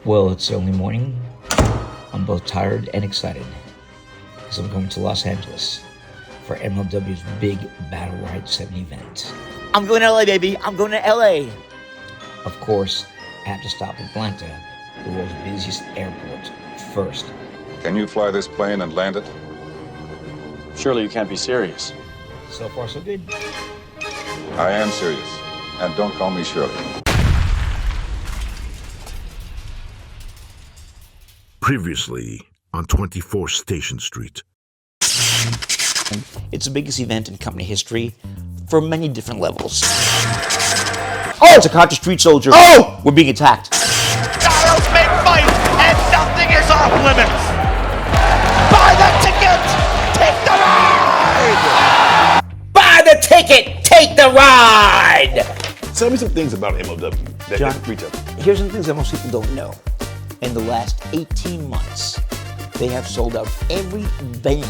Well, it's early morning. I'm both tired and excited because I'm going to Los Angeles for MLW's big Battle Riot 7 event. I'm going to LA, baby. I'm going to LA. Of course, I have to stop at Atlanta, the world's busiest airport, first. Can you fly this plane and land it? Surely you can't be serious. So far, so good. I am serious. And don't call me Shirley. Previously on 24 Station Street. It's the biggest event in company history for many different levels. Oh, it's a conscious street soldier. Oh! We're being attacked. Styles may fight, and nothing is off limits. Buy the ticket, take the ride. Buy the ticket, take the ride. Tell me some things about MLW that John, retail. Here's some things that most people don't know. In the last 18 months, they have sold out every venue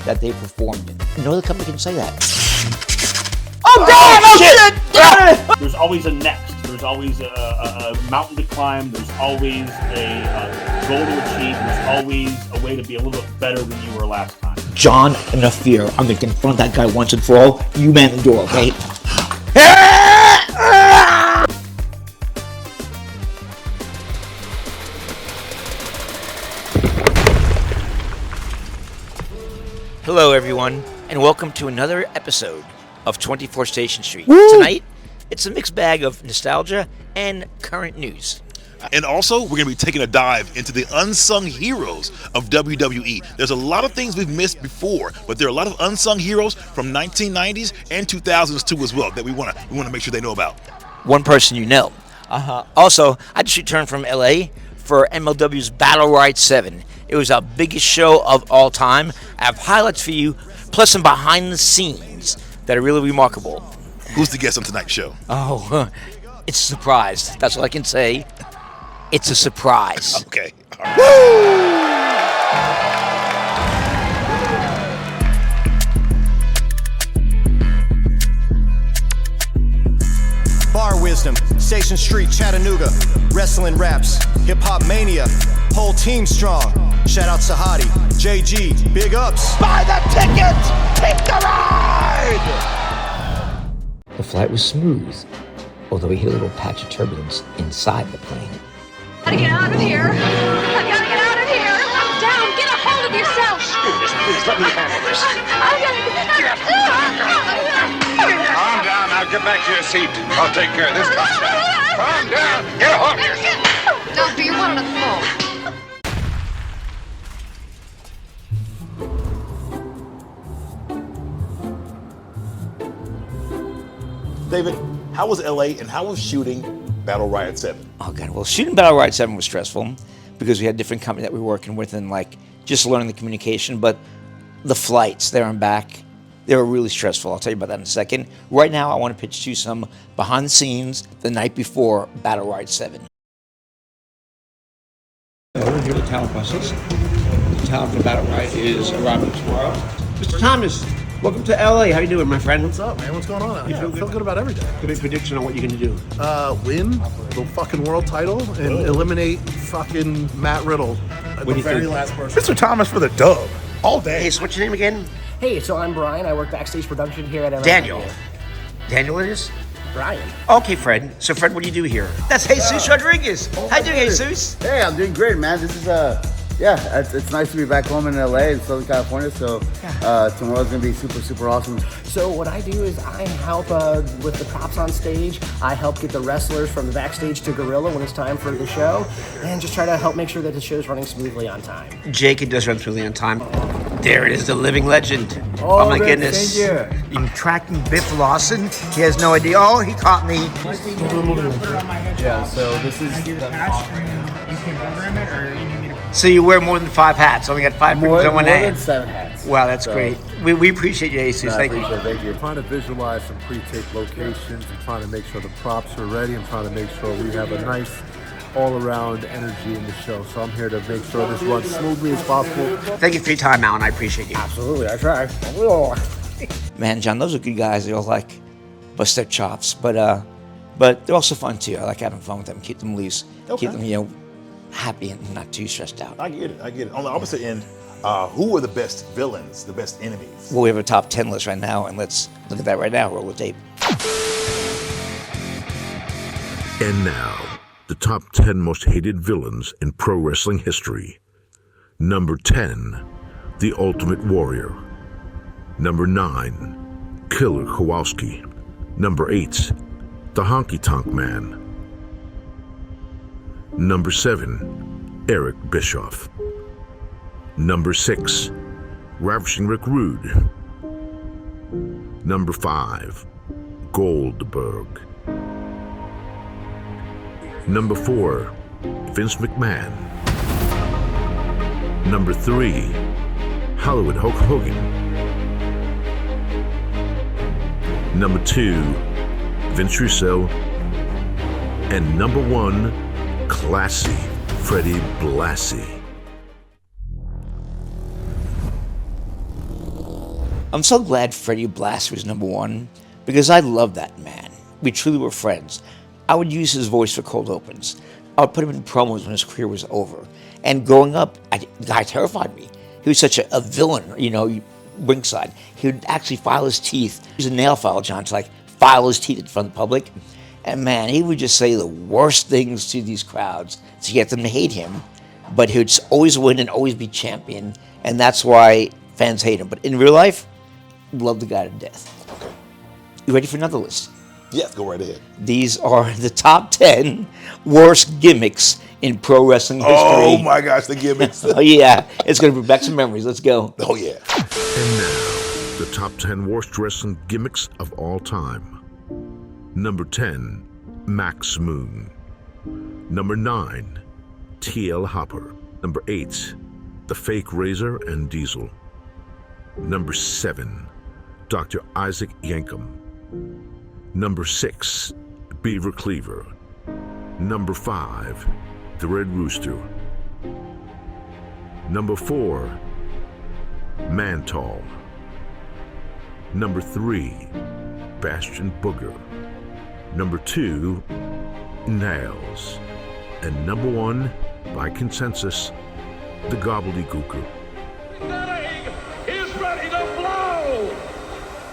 that they performed in. No other company can say that. Oh, damn! Oh, shit! There's always a next. There's always a mountain to climb. There's always a goal to achieve. There's always a way to be a little bit better than you were last time. John, enough fear. I'm going to confront that guy once and for all. You man the door, okay? Hello, everyone, and welcome to another episode of 24 Station Street. Woo! Tonight, it's a mixed bag of nostalgia and current news. And also, we're going to be taking a dive into the unsung heroes of WWE. There's a lot of things we've missed before, but there are a lot of unsung heroes from 1990s and 2000s too as well that we want to make sure they know about. One person you know. Also, I just returned from LA for MLW's Battle Riot 7. It was our biggest show of all time. I have highlights for you, plus some behind the scenes that are really remarkable. Who's the guest on tonight's show? Oh, it's a surprise. That's all I can say. It's a surprise. Okay. All right. Bar Wisdom, Station Street, Chattanooga, Wrestling Raps, Hip Hop Mania, whole team strong. Shout out Sahadi, JG, big ups. Buy the ticket, take the ride. The flight was smooth, although we hit a little patch of turbulence inside the plane. Gotta get out of here. I gotta get out of here. Calm down. Get a hold of yourself. Please, let me handle this. Calm down. Now get back to your seat. I'll take care of this. Calm down. Get a hold of yourself. Doctor, you're wanted on the phone. David, how was LA and how was shooting Battle Riot 7? Oh, God. Well, shooting Battle Riot 7 was stressful because we had different company that we were working with and, just learning the communication. But the flights there and back, they were really stressful. I'll tell you about that in a second. Right now, I want to pitch to you some behind the scenes the night before Battle Riot 7. We're here at the talent process. The talent for Battle Riot is arriving tomorrow. Mr. Thomas, welcome to LA. How you doing, my friend? What's up, man? What's going on? I feel good about everything. Give me a prediction on what you're going to do. Win the fucking world title and eliminate fucking Matt Riddle at the very last person. Mr. Thomas for the dub. All day. Hey, so what's your name again? Hey, so I'm Brian. I work backstage production here at LA. Daniel. Daniel it is? Brian. Okay, Fred. So, Fred, what do you do here? That's Jesus Rodriguez. How you doing, Jesus? Hey, I'm doing great, man. This is it's nice to be back home in LA in Southern California. So tomorrow's gonna be super awesome. So what I do is I help with the props on stage. I help get the wrestlers from the backstage to Gorilla when it's time for the show, and just try to help make sure that the show's running smoothly on time. Jake, it does run smoothly on time. There it is, the living legend. Oh my man, goodness. thank you. I'm tracking Biff Lawson. He has no idea. Oh, he caught me. Yeah, so this is So you wear more than 5 hats. Only got 5 more on one than hand. 7 hats. Wow, that's great. We appreciate you, Jesus. Thank you. Thank you. Trying to visualize some pre-tape locations and trying to make sure the props are ready and trying to make sure we have a nice all-around energy in the show. So I'm here to make sure this runs smoothly as possible. Thank you for your time, Alan. I appreciate you. Absolutely, I try. Man, John, those are good guys. They all bust their chops, but they're also fun too. I like having fun with them. Keep them loose. Okay. Keep them, happy and not too stressed out. I get it. I get it. On the opposite end, who are the best villains, the best enemies? Well, we have a top 10 list right now, and let's look at that right now. Roll the tape. And now, the top 10 most hated villains in pro wrestling history. Number 10, The Ultimate Warrior. Number 9, Killer Kowalski. Number 8, The Honky Tonk Man. Number 7, Eric Bischoff. Number 6, Ravishing Rick Rude. Number 5, Goldberg. Number 4, Vince McMahon. Number 3, Hollywood Hulk Hogan. Number 2, Vince Russo. And number 1, Classy Freddie Blassie. I'm so glad Freddie Blassie was number 1 because I love that man. We truly were friends. I would use his voice for cold opens. I would put him in promos when his career was over. And growing up, the guy terrified me. He was such a villain, ringside. He would actually file his teeth. He was a nail file, John, to file his teeth in front of the public. And man, he would just say the worst things to these crowds to get them to hate him. But he would always win and always be champion. And that's why fans hate him. But in real life, love the guy to death. Okay. You ready for another list? Yes, go right ahead. These are the top 10 worst gimmicks in pro wrestling history. Oh my gosh, the gimmicks. Oh yeah, it's going to bring back some memories. Let's go. Oh yeah. And now, the top 10 worst wrestling gimmicks of all time. Number 10, Max Moon. Number 9, TL Hopper. Number 8, The Fake Razor and Diesel. Number 7, Dr. Isaac Yankem. Number 6, Beaver Cleaver. Number 5, The Red Rooster. Number 4, Mantal. Number 3, Bastion Booger. Number 2, Nails. And number 1, by consensus, the Gobbledygooker. Is ready to blow!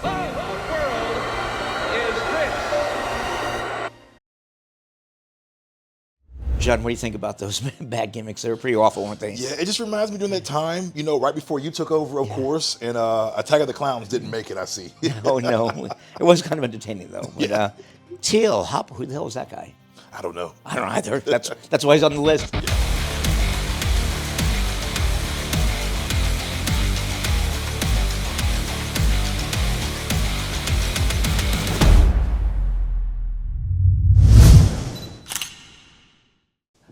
Oh, the world is this! John, what do you think about those bad gimmicks? They were pretty awful, weren't they? Yeah, it just reminds me during that time, right before you took over, of course, and Attack of the Clowns didn't make it, I see. Oh, no. It was kind of entertaining, though. But, TL Hopper, who the hell was that guy? I don't know. I don't know either. That's why he's on the list.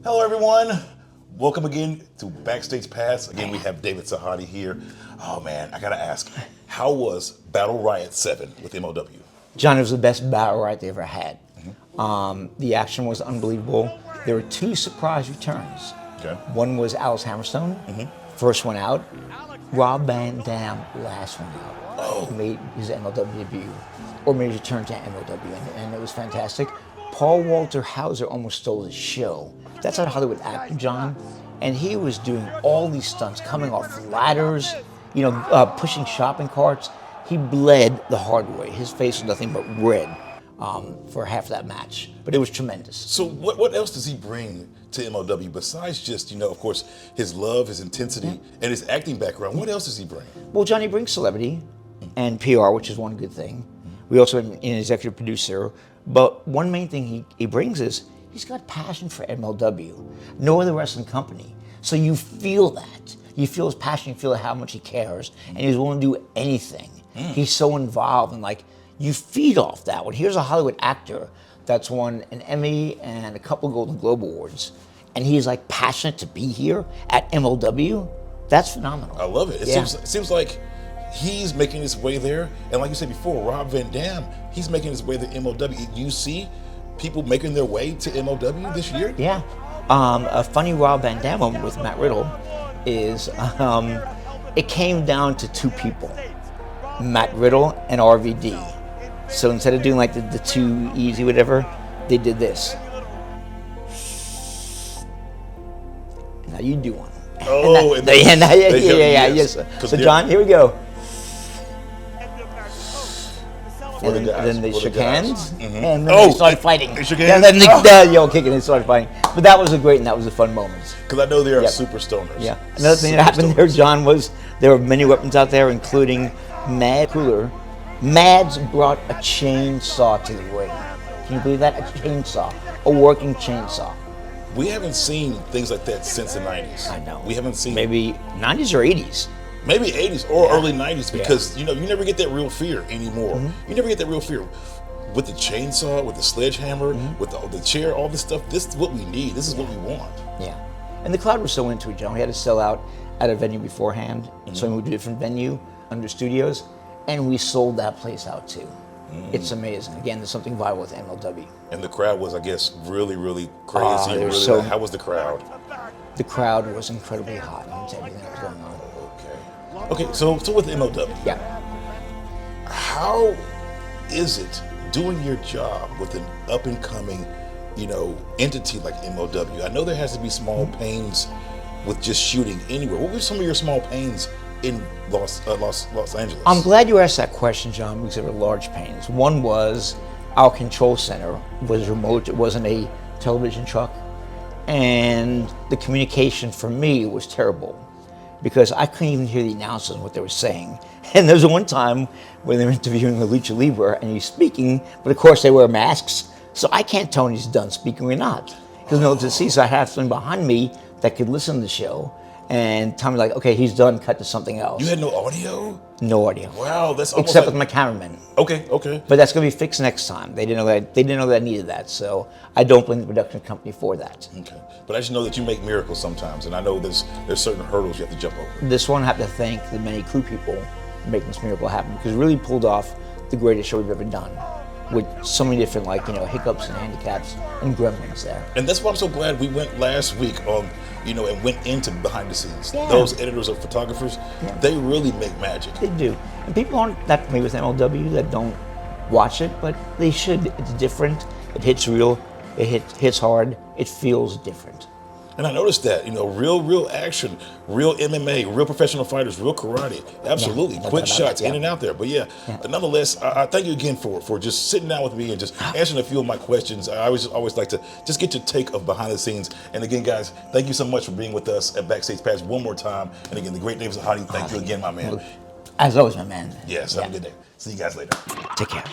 Hello, everyone. Welcome again to Backstage Pass. Again, we have David Sahadi here. Oh, man, I got to ask, how was Battle Riot 7 with MLW? John, it was the best battle riot they ever had. The action was unbelievable. There were 2 surprise returns. Okay. One was Alice Hammerstone, first one out. Rob Van Dam, last one out. Oh. He made his MLW debut, or made his return to MLW, and it was fantastic. Paul Walter Hauser almost stole the show. That's a Hollywood actor, John, and he was doing all these stunts, coming off ladders, pushing shopping carts. He bled the hard way. His face was nothing but red for half of that match, but it was tremendous. So what else does he bring to MLW besides just, of course, his love, his intensity, and his acting background? What else does he bring? Well, Johnny brings celebrity and PR, which is one good thing. We also have an executive producer, but one main thing he brings is he's got passion for MLW. No other wrestling company. So you feel that. You feel his passion, you feel how much he cares, and he's willing to do anything. He's so involved, and you feed off that one. Here's a Hollywood actor that's won an Emmy and a couple Golden Globe Awards, and he's passionate to be here at MLW. That's phenomenal. I love it. It seems like he's making his way there, and like you said before, Rob Van Dam, he's making his way to MLW. You see people making their way to MLW this year? Yeah. A funny Rob Van Dam moment with Matt Riddle is it came down to 2 people, Matt Riddle and RVD. So instead of doing the 2 easy whatever, they did this. Now you do one. Oh, yes. So John, here we go. And then they shook hands, and then they started fighting. They shook Yeah, hands? then they yelled, kicking, and started fighting. But that was a great, and that was a fun moment. Because I know they are super stoners. Yeah. Another thing that happened there, John, was there were many weapons out there, including Mad Cooler. Mads brought a chainsaw to the ring. Can you believe that? A chainsaw, a working chainsaw. We haven't seen things like that since the 90s. I know. We haven't seen maybe 90s or 80s. Maybe 80s or early 90s, because you never get that real fear anymore. You never get that real fear with the chainsaw, with the sledgehammer, with the chair, all this stuff. This is what we need. This is what we want. Yeah, and the crowd was so into it, John. We had to sell out at a venue beforehand, so we moved to a different venue under studios, and we sold that place out too. It's amazing. Again, there's something vital with MLW. And the crowd was, I guess, really, really crazy. How was the crowd? The crowd was incredibly hot. Let me tell you everything that was going on. Okay, so with MLW. Yeah. How is it doing your job with an up and coming, entity like MLW? I know there has to be small pains with just shooting anywhere. What were some of your small pains in Los Angeles? I'm glad you asked that question, John, because there were large pains. One was our control center was remote. It wasn't a television truck. And the communication for me was terrible, because I couldn't even hear the announcers and what they were saying. And there was one time when they were interviewing the Lucha Libre and he's speaking, but of course they wear masks, so I can't tell when he's done speaking or not. Because no one to see, so I had someone behind me that could listen to the show and tell me like, okay, he's done, cut to something else. You had no audio? No audio. Wow, that's almost except like... with my cameraman. Okay. But that's gonna be fixed next time. They didn't know that I needed that, so I don't blame the production company for that. Okay, but I just know that you make miracles sometimes, and I know there's certain hurdles you have to jump over. This one I have to thank the many crew people for making this miracle happen, because it really pulled off the greatest show we've ever done, with so many different hiccups and handicaps and gremlins there. And that's why I'm so glad we went last week on, and went into behind the scenes. Yeah. Those editors or photographers, they really make magic. They do. And people aren't that familiar with MLW that don't watch it, but they should. It's different. It hits real. It hits hard. It feels different. And I noticed that, real action, real MMA, real professional fighters, real karate. Absolutely. Quick shots in and out there. But nonetheless, I thank you again for just sitting down with me and just answering a few of my questions. I always like to just get your take of behind the scenes. And again, guys, thank you so much for being with us at Backstage Pass one more time. And again, the great David Zahadi, thank you again, my man. As always, my man. Yes, have a good day. See you guys later. Take care.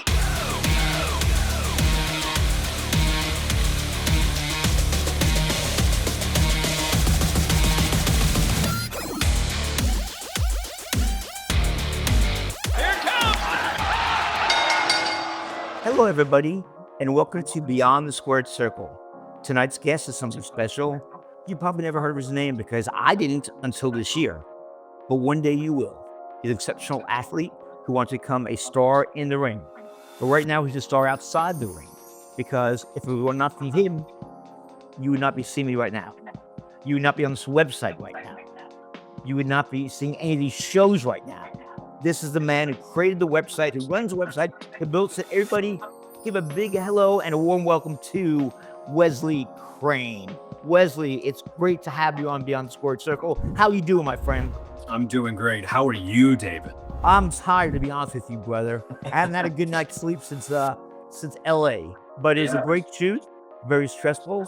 Hello, everybody, and welcome to Beyond the Squared Circle. Tonight's guest is something special. You probably never heard of his name, because I didn't until this year, but one day you will. He's an exceptional athlete who wants to become a star in the ring. But right now, he's a star outside the ring, because if it were not for him, you would not be seeing me right now. You would not be on this website right now. You would not be seeing any of these shows right now. This is the man who created the website, who runs the website, who built it. Everybody give a big hello and a warm welcome to Wesley Crane. Wesley, it's great to have you on Beyond the Squared Circle. How you doing, my friend? I'm doing great. How are you, David? I'm tired, to be honest with you, brother. I haven't had a good night's sleep since LA, but it's a great shoot, very stressful.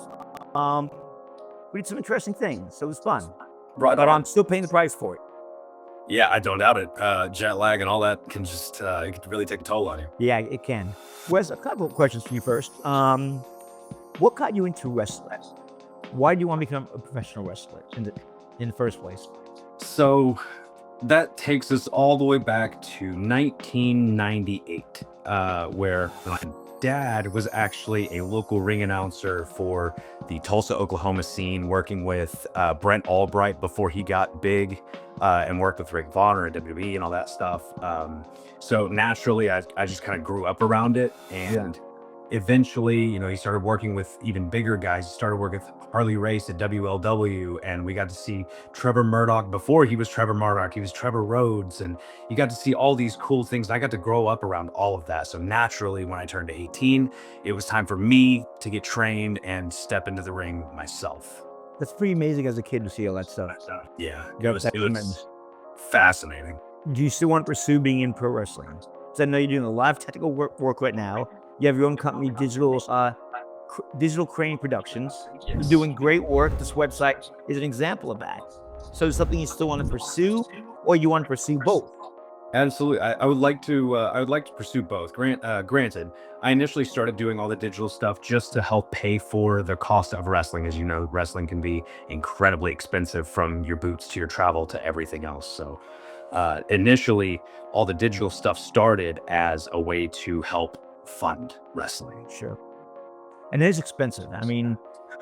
We did some interesting things, so it was fun. Right, but I'm still paying the price for it. Yeah, I don't doubt it. Jet lag and all that can just it can really take a toll on you. Yeah, it can. Wes, a couple of questions for you first. What got you into wrestling? Why do you want to become a professional wrestler in the first place? So that takes us all the way back to 1998, where my dad was actually a local ring announcer for the Tulsa, Oklahoma scene, working with Brent Albright before he got big, and worked with Rick Vonner and WWE and all that stuff. So naturally, I just kind of grew up around it, and eventually, he started working with even bigger guys. He started working with Harley Race at WLW, and we got to see Trevor Murdoch before he was Trevor Murdoch. He was Trevor Rhodes, and you got to see all these cool things. And I got to grow up around all of that. So naturally, when I turned 18, it was time for me to get trained and step into the ring myself. That's pretty amazing as a kid to see all that stuff. Yeah, Yeah, it was that's tremendous. fascinating. Do you still want to pursue being in pro wrestling? Because I know you're doing a lot of technical work right now. You have your own company, Digital Crane Productions. You're doing great work. This website is an example of that. So is something you still want to pursue, or you want to pursue both? Absolutely, I would like to. I would like to pursue both. Granted, I initially started doing all the digital stuff just to help pay for the cost of wrestling. As you know, wrestling can be incredibly expensive, from your boots to your travel to everything else. So, initially, all the digital stuff started as a way to help fund wrestling. Sure. And it is expensive. I mean,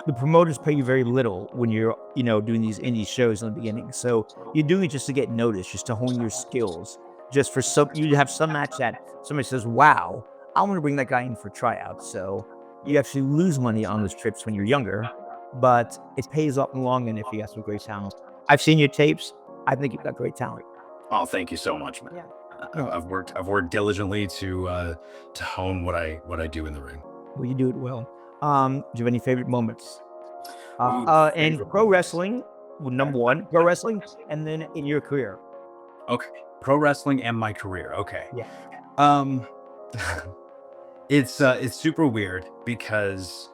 the promoters pay you very little when you're, doing these indie shows in the beginning. So you're doing it just to get noticed, just to hone your skills. Just for you have some match that somebody says, wow, I want to bring that guy in for tryouts. So you actually lose money on those trips when you're younger, but it pays off in the long run if you got some great talent. I've seen your tapes. I think you've got great talent. Oh, thank you so much, man. Yeah. I've worked diligently to hone what I do in the ring. Well, you do it well. Do you have any favorite moments? And pro wrestling, number one, pro wrestling, and then in your career. Okay, pro wrestling and my career. Okay. Yeah. It's super weird because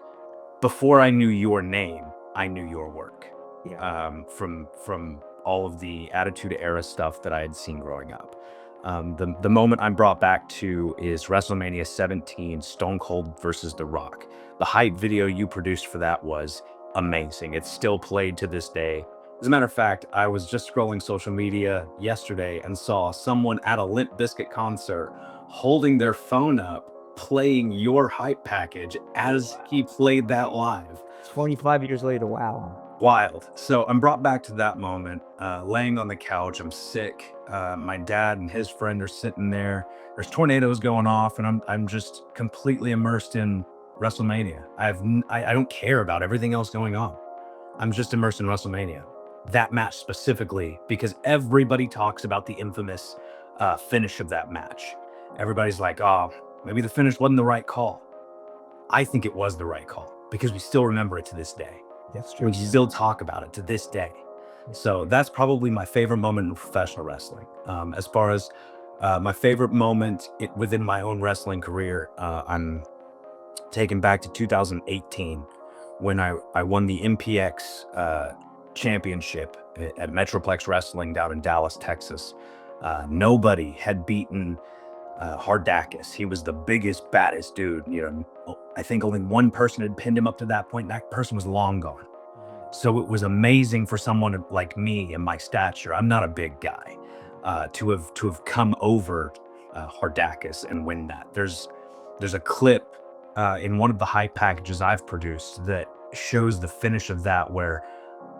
before I knew your name, I knew your work. Yeah. From all of the Attitude Era stuff that I had seen growing up. The moment I'm brought back to is WrestleMania 17, Stone Cold versus The Rock. The hype video you produced for that was amazing. It's still played to this day. As a matter of fact, I was just scrolling social media yesterday and saw someone at a Limp Bizkit concert holding their phone up, playing your hype package as he played that live. 25 years later, wow. Wild. So I'm brought back to that moment, laying on the couch. I'm sick. My dad and his friend are sitting there. There's tornadoes going off, and I'm just completely immersed in WrestleMania. I don't care about everything else going on. I'm just immersed in WrestleMania. That match specifically, because everybody talks about the infamous finish of that match. Everybody's like, oh, maybe the finish wasn't the right call. I think it was the right call because we still remember it to this day. That's true. We still talk about it to this day. So that's probably my favorite moment in professional wrestling. As far as my favorite moment within my own wrestling career, I'm taken back to 2018 when I won the MPX championship at Metroplex Wrestling down in Dallas, Texas. Nobody had beaten Hardakis. He was the biggest, baddest dude. I think only one person had pinned him up to that point. And that person was long gone. So it was amazing for someone like me and my stature. I'm not a big guy, to have come over Hardakis and win that. There's a clip in one of the hype packages I've produced that shows the finish of that, where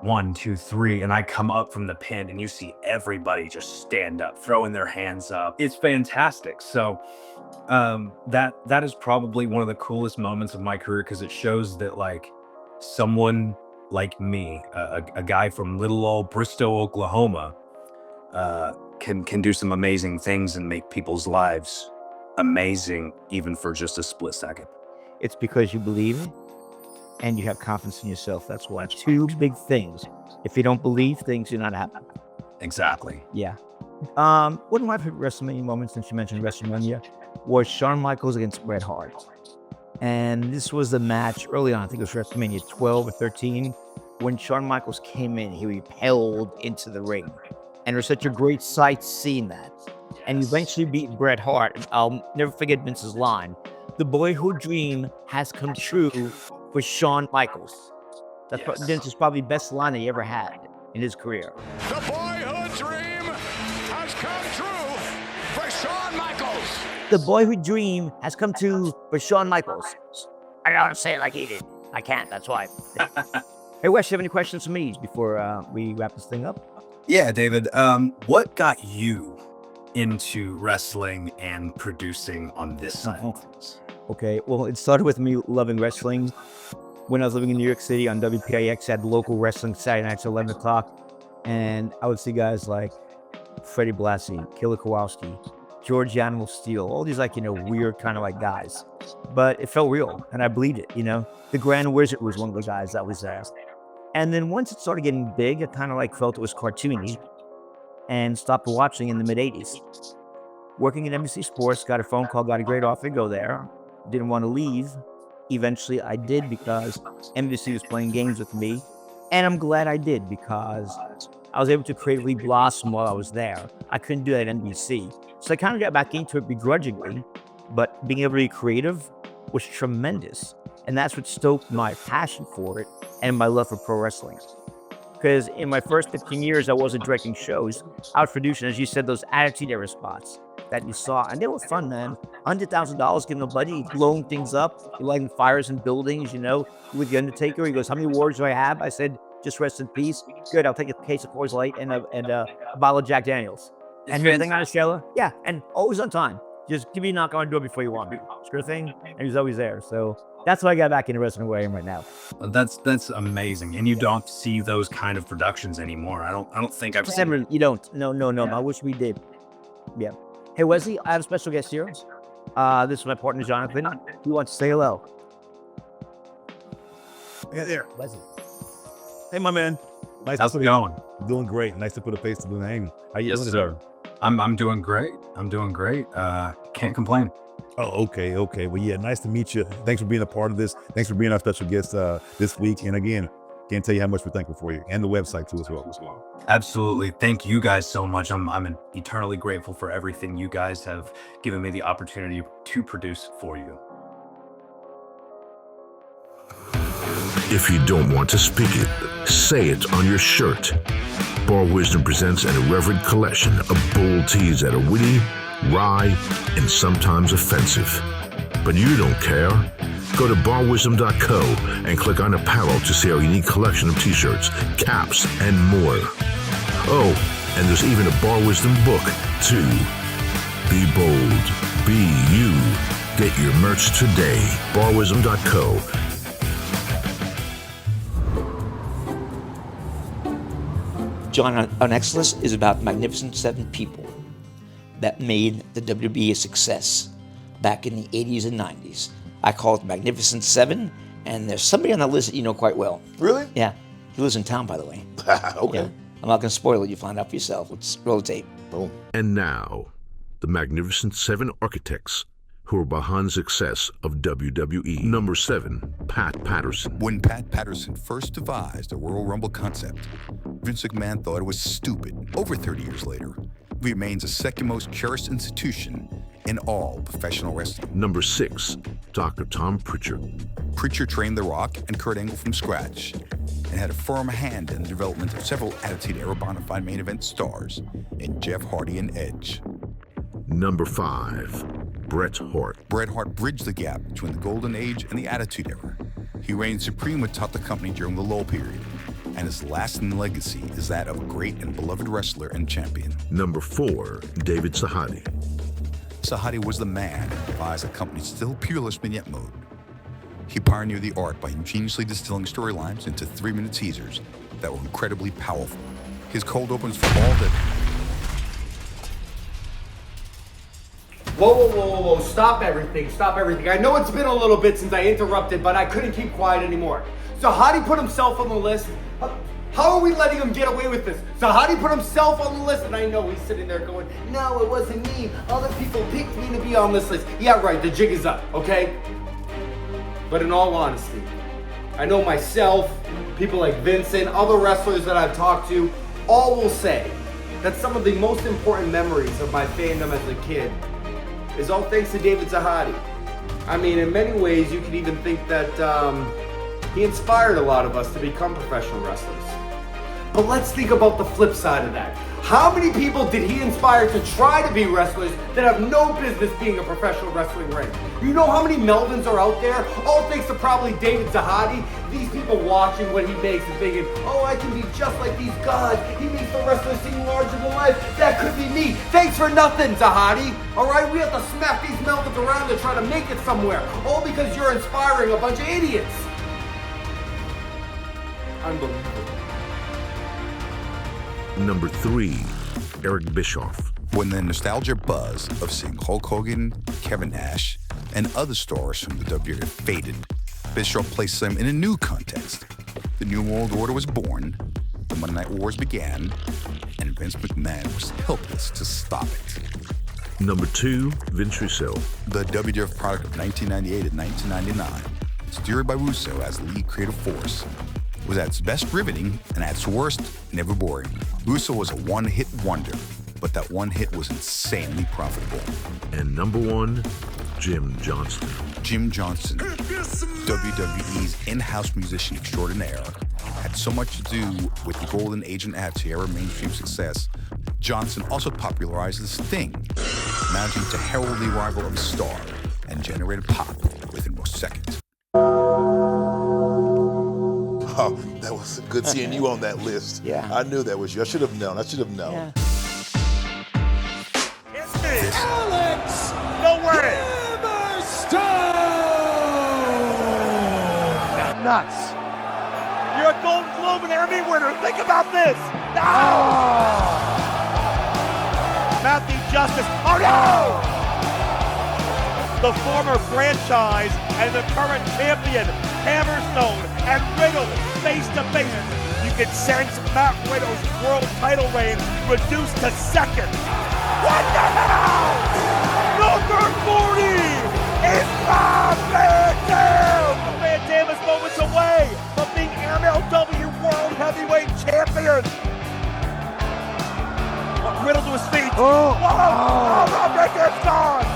1, 2, 3, and I come up from the pin and you see everybody just stand up, throwing their hands up. It's fantastic. So that is probably one of the coolest moments of my career, because it shows that like someone like me, a guy from little old Bristow, Oklahoma, can do some amazing things and make people's lives amazing, even for just a split second. It's because you believe and you have confidence in yourself. That's why. Two big things. If you don't believe things, you're not happy. Exactly. Yeah. One of my favorite WrestleMania moments, since you mentioned WrestleMania, was Shawn Michaels against Bret Hart. And this was the match early on. I think it was WrestleMania 12 or 13. When Shawn Michaels came in, he repelled into the ring. And it was such a great sight seeing that. And he eventually beat Bret Hart. I'll never forget Vince's line. The boyhood dream has come true for Shawn Michaels. That's Vince's probably best line he ever had in his career. The boyhood dream has come true for Shawn Michaels. The boyhood dream has come true for Shawn Michaels. I gotta say it like he did. I can't, that's why. Hey, Wes, you have any questions for me before we wrap this thing up? Yeah, David. What got you into wrestling and producing on this side of things? Okay, well, it started with me loving wrestling. When I was living in New York City on WPIX, I had local wrestling Saturday nights at 11 o'clock. And I would see guys like Freddie Blassie, Killer Kowalski, George Animal Steel, all these weird kind of like guys. But it felt real, and I believed it, The Grand Wizard was one of the guys that was there. And then once it started getting big, I kind of like felt it was cartoony and stopped watching in the mid-'80s. Working at NBC Sports, got a phone call, got a great offer to go there. Didn't want to leave. Eventually I did because NBC was playing games with me. And I'm glad I did because I was able to creatively blossom while I was there. I couldn't do that at NBC. So I kind of got back into it begrudgingly, but being able to be creative was tremendous. And that's what stoked my passion for it and my love for pro wrestling. Because in my first 15 years, I wasn't directing shows. I was producing, as you said, those Attitude Era spots that you saw. And they were fun, man. $100,000 giving a buddy, blowing things up, lighting fires in buildings, with The Undertaker. He goes, how many awards do I have? I said, just rest in peace. Good, I'll take a case of Coors Light and a bottle of Jack Daniels. And everything on a show? Yeah, and always on time. Just give me a knock on the door before you want me. Sure thing. And he's always there. So that's why I got back into wrestling where I am right now. That's amazing. And you don't see those kind of productions anymore. I don't think I've seen. You don't. No. I wish we did. Yeah. Hey, Wesley, I have a special guest here. This is my partner, Jonathan. He wants to say hello. Yeah, there. Wesley. Hey, my man. How's it going? Doing great. Nice to put a face to the name. How you Yes, doing? sir. I'm doing great. Can't complain. Oh, okay. Well, yeah, nice to meet you. Thanks for being a part of this. Thanks for being our special guest this week. And again, can't tell you how much we're thankful for you and the website too as well. Absolutely. Thank you guys so much. I'm eternally grateful for everything you guys have given me the opportunity to produce for you. If you don't want to speak it, say it on your shirt. Bar Wisdom presents an irreverent collection of bold teas that are witty, wry, and sometimes offensive. But you don't care. Go to barwisdom.co and click on apparel to see our unique collection of t-shirts, caps, and more. Oh, and there's even a Bar Wisdom book, too. Be bold. Be you. Get your merch today. barwisdom.co. John, our next list is about Magnificent Seven people that made the WWE a success back in the 80s and 90s. I call it Magnificent Seven, and there's somebody on the list that you know quite well. Really? Yeah. He lives in town, by the way. Okay. Yeah. I'm not going to spoil it. You find out for yourself. Let's roll the tape. Boom. And now, the Magnificent Seven architects who are behind the success of WWE. Number 7, Pat Patterson. When Pat Patterson first devised the Royal Rumble concept, Vince McMahon thought it was stupid. Over 30 years later, it remains the second most cherished institution in all professional wrestling. Number 6, Dr. Tom Pritchard. Pritchard trained The Rock and Kurt Angle from scratch and had a firm hand in the development of several Attitude Era bona fide main event stars in Jeff Hardy and Edge. Number 5, Bret Hart. Bret Hart bridged the gap between the Golden Age and the Attitude Era. He reigned supreme atop the company during the lull period, and his lasting legacy is that of a great and beloved wrestler and champion. Number 4, David Sahadi. Sahadi was the man who devised the company's still peerless vignette mode. He pioneered the art by ingeniously distilling storylines into 3-minute teasers that were incredibly powerful. His cold opens for all that... Whoa. Stop everything. I know it's been a little bit since I interrupted, but I couldn't keep quiet anymore. Sahadi put himself on the list. How are we letting him get away with this? Sahadi put himself on the list, and I know he's sitting there going, no, it wasn't me. Other people picked me to be on this list. Yeah, right, the jig is up, okay? But in all honesty, I know myself, people like Vincent, other wrestlers that I've talked to, all will say that some of the most important memories of my fandom as a kid is all thanks to David Sahadi. I mean, in many ways, you could even think that he inspired a lot of us to become professional wrestlers. But let's think about the flip side of that. How many people did he inspire to try to be wrestlers that have no business being a professional wrestling ring? You know how many Melvins are out there? All thanks to probably David Sahadi. These people watching what he makes and thinking, oh, I can be just like these gods. He makes the wrestlers seem larger than life. That could be me. Thanks for nothing, Sahadi. All right, we have to smack these Melvins around to try to make it somewhere. All because you're inspiring a bunch of idiots. Unbelievable. Number 3, Eric Bischoff. When the nostalgia buzz of seeing Hulk Hogan, Kevin Nash, and other stars from the WWE faded, Bischoff placed them in a new context. The New World Order was born, the Monday Night Wars began, and Vince McMahon was helpless to stop it. Number 2, Vince Russo. The WWF product of 1998 and 1999, steered by Russo as lead creative force, was at its best riveting and at its worst never boring. Russo was a one-hit wonder, but that one hit was insanely profitable. And number 1, Jim Johnston. Jim Johnston, WWE's in-house musician extraordinaire, had so much to do with the golden age and Attitude Era mainstream success. Johnson also popularized the Sting, managing to herald the arrival of a star and generated pop within more seconds. Oh, that was good seeing you on that list. Yeah. I knew that was you. I should have known. Yeah. Alex, no way. Nuts. You're a Golden Globe and Emmy winner. Think about this. No. Matthew Justice. Oh no. The former franchise and the current champion, Hammerstone and Riddle, face to face. You can sense Matt Riddle's world title reign reduced to second. What the hell? Number 40 is Rob Van Dam. Van Dam is moments away from being MLW World Heavyweight Champion. Riddle to his feet. Oh, Rob Van Dam's gone.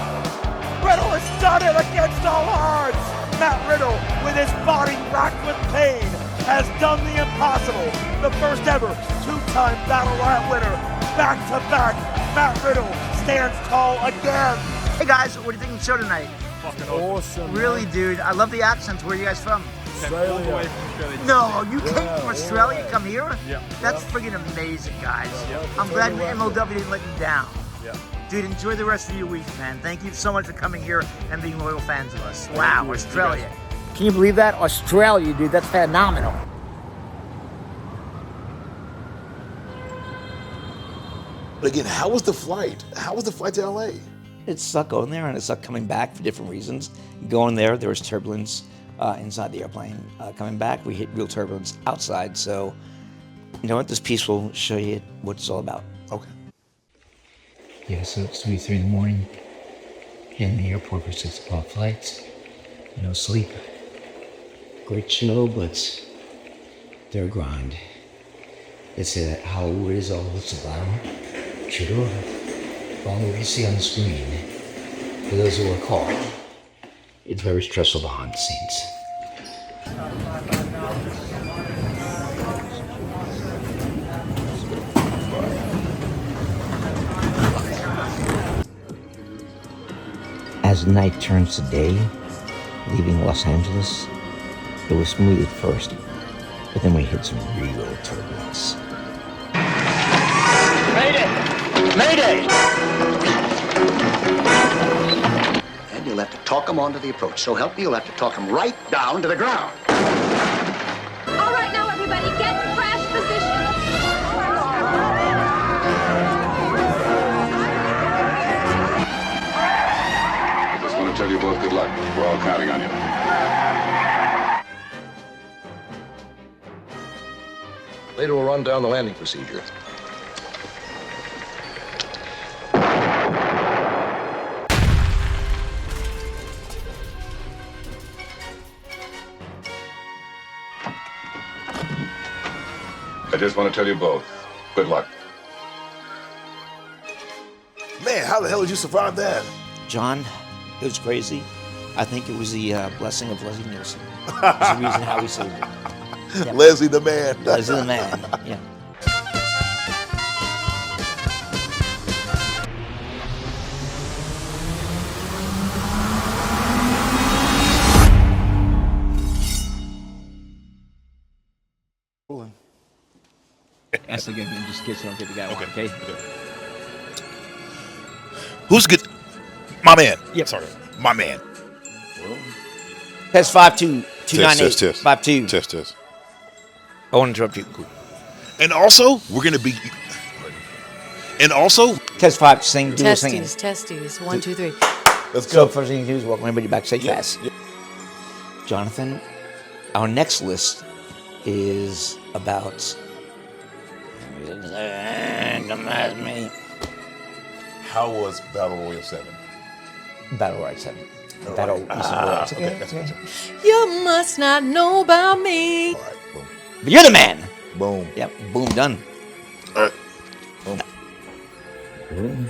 Riddle has done it against all odds. Matt Riddle, with his body racked with pain, has done the impossible. The first ever two-time Battle Riot winner. Back to back, Matt Riddle stands tall again. Hey guys, what do you think of the show tonight? Fucking awesome. Really, dude. I love the accents. Where are you guys from? Australia. No, you came from Australia, come here? Yeah. That's friggin' amazing, guys. I'm glad MLW didn't let you down. Yeah. Dude, enjoy the rest of your week, man. Thank you so much for coming here and being loyal fans of us. Wow, Australia. Can you believe that? Australia, dude, that's phenomenal. But again, how was the flight? How was the flight to LA? It sucked going there, and it sucked coming back for different reasons. Going there was turbulence inside the airplane. Coming back, we hit real turbulence outside. So, you know what? This piece will show you what it's all about. Okay. Yeah, so it's 3 in the morning. In the airport for 6 o'clock flights. No sleep. Great show, but they're a grind. They say that Hollywood is all it's about. True. All what you see on the screen. For those who are caught, it's very stressful behind the scenes. As night turns to day, leaving Los Angeles, it was smooth at first, but then we hit some real turbulence. Mayday! Mayday! And you'll have to talk them onto the approach. So help me, you'll have to talk them right down to the ground. All right, now everybody, get in crash position. I just want to tell you both good luck. We're all counting on you. Later we'll run down the landing procedure. I just want to tell you both, good luck. Man, how the hell did you survive that? John, it was crazy. I think it was the blessing of Leslie Nielsen. It's the reason how we saved it. Yep. Leslie the man. Leslie the man, yeah. That's the game. Just in case you don't get the guy one, okay? Who's good? My man. Yep. Sorry. My man. Test 52298. Test. 52. Test. I won't interrupt you. Cool. And also, we're going to be... And also... Test 5, sing, do a singing. Testes. 1, 2, 3. Let's So go. first thing you do is welcome everybody backstage pass. Jonathan, our next list is about. How was Battle Royale 7? Battle Royale 7. All Battle right. Royale 7. Okay, that's good. You must not know about me. But you're the man. Boom. Yep. Boom. Done. All right. Boom.